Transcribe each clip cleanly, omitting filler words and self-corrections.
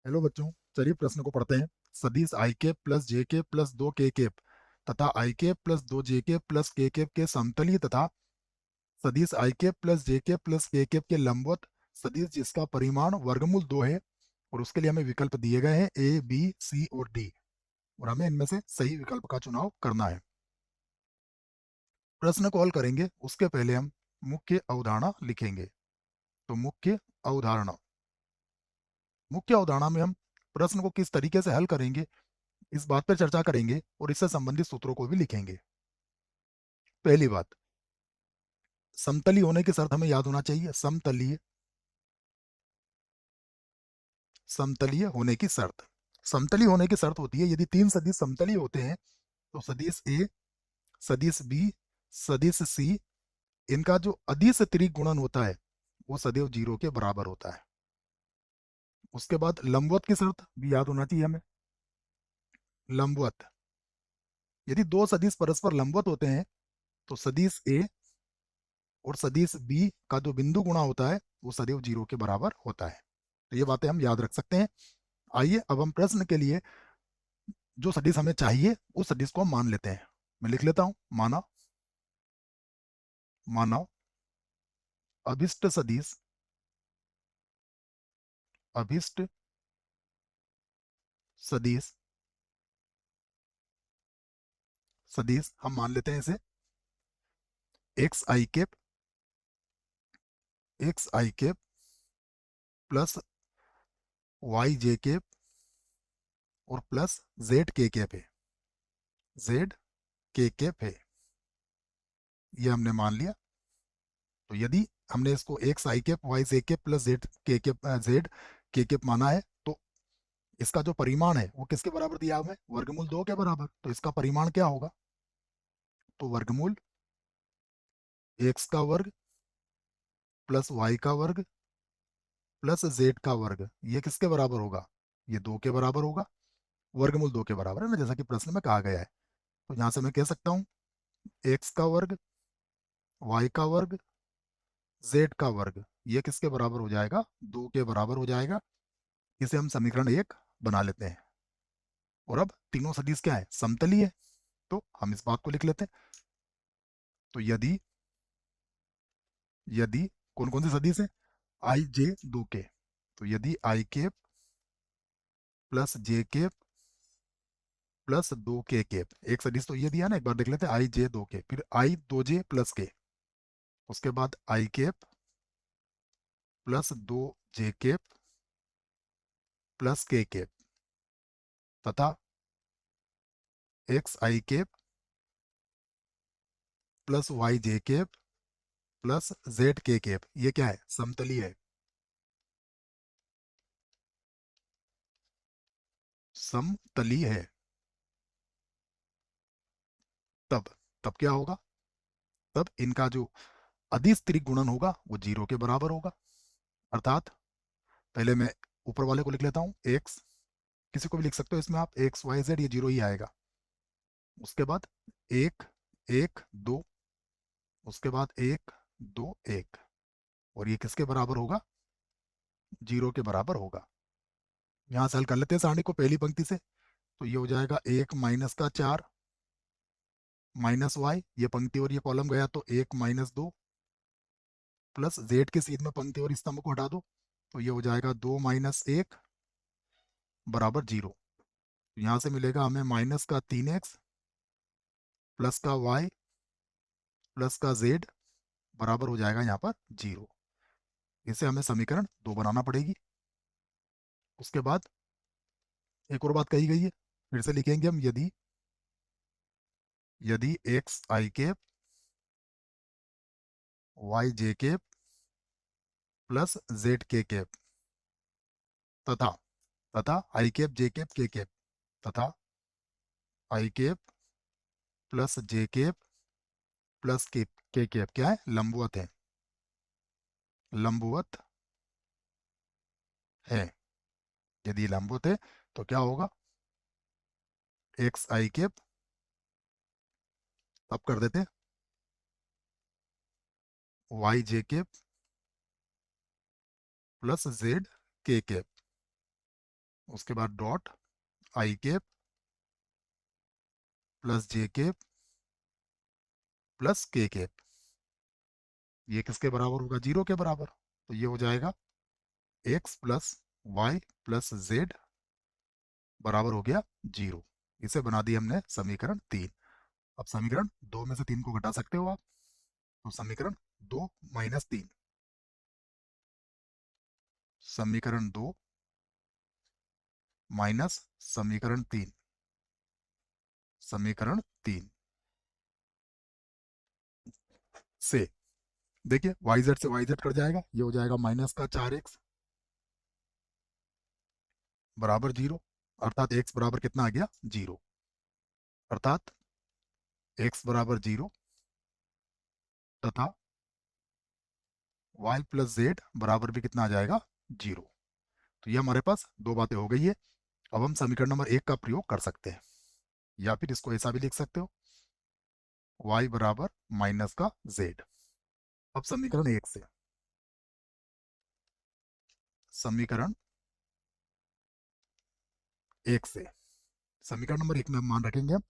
Hello बच्चों, चलिए प्रश्न को पढ़ते हैं। सदिश आई कैप प्लस जे कैप प्लस दो के कैप तथा आई कैप प्लस दो जे कैप प्लस के कैप के समतलीय तथा सदिश आई कैप प्लस जे कैप प्लस के कैप के लंबवत सदिश जिसका परिमाण वर्गमूल 2 है। और उसके लिए हमें विकल्प दिए गए हैं ए, बी, सी और डी। और हमें इनमें से सही विकल्प का चुनाव करना है। प्रश्न को हल करेंगे उसके पहले हम मुख्य अवधारणा लिखेंगे। तो मुख्य अवधारणा में हम प्रश्न को किस तरीके से हल करेंगे इस बात पर चर्चा करेंगे और इससे संबंधित सूत्रों को भी लिखेंगे। पहली बात, समतली होने की शर्त हमें याद होना चाहिए। समतलीय होने की शर्त, समतली होने की शर्त होती है यदि तीन सदिश समतली होते हैं तो सदिश ए, सदिश बी, सदिश सी, इनका जो अदिश तिर्यक गुणन होता है वो सदैव 0 के बराबर होता है। उसके बाद लंबवत की शर्त भी याद होना चाहिए हमें। लंबवत, यदि दो सदिश परस्पर लंबवत होते हैं तो सदिश ए और सदिश बी का जो बिंदु गुणा होता है वो सदैव 0 के बराबर होता है। तो ये बातें हम याद रख सकते हैं। आइए अब हम प्रश्न के लिए जो सदिश हमें चाहिए उस सदिश को हम मान लेते हैं। मैं लिख लेता हूं। माना माना अभिष्ट सदिश, अभिष्ट सदिश, सदिश हम मान लेते हैं इसे एक्स आई कैप, एक्स आई कैप प्लस वाई जे कैप और प्लस जेड के कैप है। जेड के कैप है, ये हमने मान लिया। तो यदि हमने इसको एक्स आई कैप वाई जे कैप प्लस जेड के कैप जेड के कैप माना है तो इसका जो परिमाण है वो किसके बराबर दिया हमें? वर्गमूल 2 के बराबर। तो इसका परिमाण क्या होगा? तो वर्गमूल एक्स का वर्ग प्लस वाई का वर्ग प्लस जेड का वर्ग, ये किसके बराबर होगा? ये 2 के बराबर होगा। वर्गमूल 2 के बराबर है ना, जैसा कि प्रश्न में कहा गया है। तो यहां से मैं कह सकता हूँ एक्स का वर्ग, वाई का वर्ग, जेड का वर्ग, ये किसके बराबर हो जाएगा? 2 के बराबर हो जाएगा। इसे हम समीकरण 1 बना लेते हैं। और अब तीनों सदिश क्या है? समतलीय है। तो हम इस बात को लिख लेते हैं। तो यदि यदि कौन कौन से सदिश है? आई जे 2 के। तो यदि आई कैप प्लस जे कैप प्लस 2 के कैप, एक सदिश तो ये दिया ना, एक बार देख लेते हैं। आई जे 2 के, फिर आई 2 जे प्लस के, उसके बाद आई कैप प्लस 2 जे कैप प्लस के कैप तथा एक्स आई कैप प्लस वाई जे कैप प्लस जेड के कैप, ये क्या है? समतलीय है। समतलीय है। तब तब क्या होगा? तब इनका जो अदिश तिर्यक गुणन होगा वो 0 के बराबर होगा। अर्थात पहले मैं ऊपर वाले को लिख लेता हूँ एक्स, किसी को भी लिख सकते हो इसमें आप, एक्स वाई जेड, ये 0 ही आएगा। उसके बाद एक, एक दो, उसके बाद एक, दो, एक, और ये किसके बराबर होगा? 0 के बराबर होगा। यहाँ से हल कर लेते हैं सारणी को पहली पंक्ति से। तो ये हो जाएगा 1 माइनस का 4 माइनस वाई, ये पंक्ति और ये कॉलम गया तो 1 माइनस 2 प्लस जेड के सीध में पंक्ति और स्तंभ को हटा दो तो ये हो जाएगा 2 माइनस 1 बराबर 0। यहाँ से मिलेगा हमें माइनस का 3x प्लस का y प्लस का z बराबर हो जाएगा यहाँ पर 0। इसे हमें समीकरण 2 बनाना पड़ेगी। उसके बाद एक और बात कही गई है, फिर से लिखेंगे हम। यदि यदि एक्स आई कैप वाई जे कैप प्लस जेड के कैप तथा तथा आई कैप जे कैप के कैप तथा आई कैप प्लस जे कैप प्लस के कैप क्या है? लंबवत है। लंबवत है। यदि लंबवत है तो क्या होगा? एक्स आई कैप, तब कर देते हैं वाई जे कैप प्लस जेड के कैप उसके बाद dot I cap plus J cap plus के कैप, ये किसके बराबर होगा, 0 के बराबर। तो ये हो जाएगा X plus Y plus Z बराबर हो गया 0। इसे बना दिया हमने समीकरण 3। अब समीकरण 2 में से 3 को घटा सकते हो आप, तो समीकरण 2 माइनस 3, समीकरण 2 माइनस समीकरण 3, समीकरण 3 से देखिए वाई जेड से वाई जेड कट जाएगा, ये हो जाएगा माइनस का 4x बराबर 0, अर्थात x बराबर कितना आ गया, 0। अर्थात x बराबर 0 तथा y प्लस जेड बराबर भी कितना आ जाएगा, 0। तो ये हमारे पास दो बातें हो गई है। अब हम समीकरण नंबर 1 का प्रयोग कर सकते हैं, या फिर इसको ऐसा भी लिख सकते हो, y बराबर माइनस का z। अब समीकरण 1 से, समीकरण 1 से समीकरण नंबर 1 में हम मान रखेंगे हम,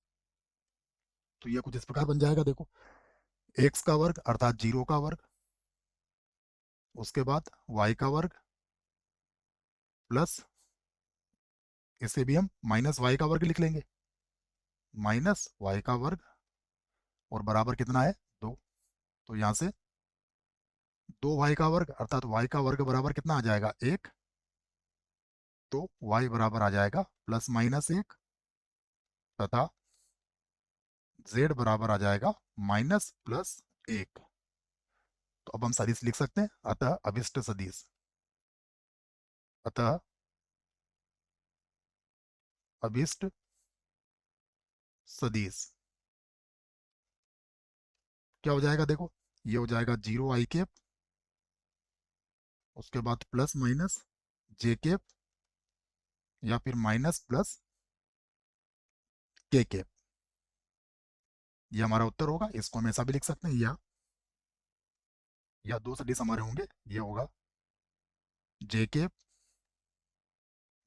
तो यह कुछ इस प्रकार बन जाएगा, देखो x का वर्ग अर्थात 0 का वर्ग, उसके बाद y का वर्ग प्लस, इसे भी हम माइनस y का वर्ग लिख लेंगे, माइनस y का वर्ग और बराबर कितना है, 2। तो यहाँ से 2y का वर्ग अर्थात y का वर्ग बराबर कितना आ जाएगा, 1। तो y बराबर आ जाएगा प्लस माइनस 1 तथा z बराबर आ जाएगा माइनस प्लस 1। तो अब हम सदिश लिख सकते हैं, अतः अभिष्ट सदिश, अतः अभिष्ट सदिश क्या हो जाएगा, देखो ये हो जाएगा 0 आई कैप, उसके बाद प्लस माइनस जे कैप या फिर माइनस प्लस के कैप, ये हमारा उत्तर होगा। इसको हम ऐसा भी लिख सकते हैं, या दो सदिश हमारे होंगे, ये होगा जे कैप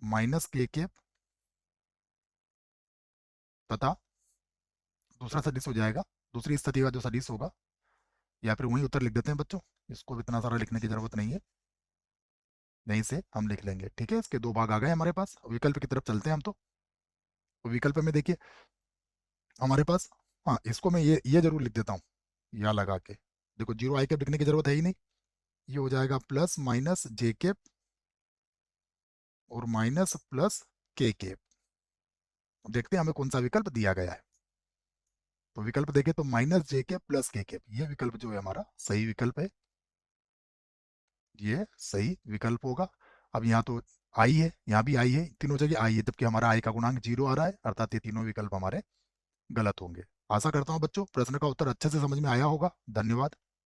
माइनस के कैप तथा दूसरा सदिश हो जाएगा, दूसरी स्थिति का जो सदिश होगा, या फिर वही उत्तर लिख देते हैं बच्चों, इसको भी इतना सारा लिखने की जरूरत नहीं है, यहीं से हम लिख लेंगे। ठीक है, इसके दो भाग आ गए हमारे पास। विकल्प की तरफ चलते हैं हम, तो विकल्प में देखिए हमारे पास, हाँ इसको मैं ये जरूर लिख देता हूँ, या लगा के, देखो 0 आई कैप लिखने की जरूरत है ही नहीं, ये हो जाएगा प्लस माइनस जे कैप और माइनस प्लस के कैप। देखते हैं हमें कौन सा विकल्प दिया गया है। तो विकल्प देखें तो माइनस जे कैप प्लस के कैप, ये विकल्प जो है हमारा सही विकल्प है, ये सही विकल्प होगा। अब यहाँ तो आई है, यहाँ भी आई है, तीनों जगह आई है, जबकि हमारा आई का गुणांक 0 आ रहा है, अर्थात ये तीनों विकल्प हमारे गलत होंगे। आशा करता हूँ बच्चों प्रश्न का उत्तर अच्छे से समझ में आया होगा। धन्यवाद।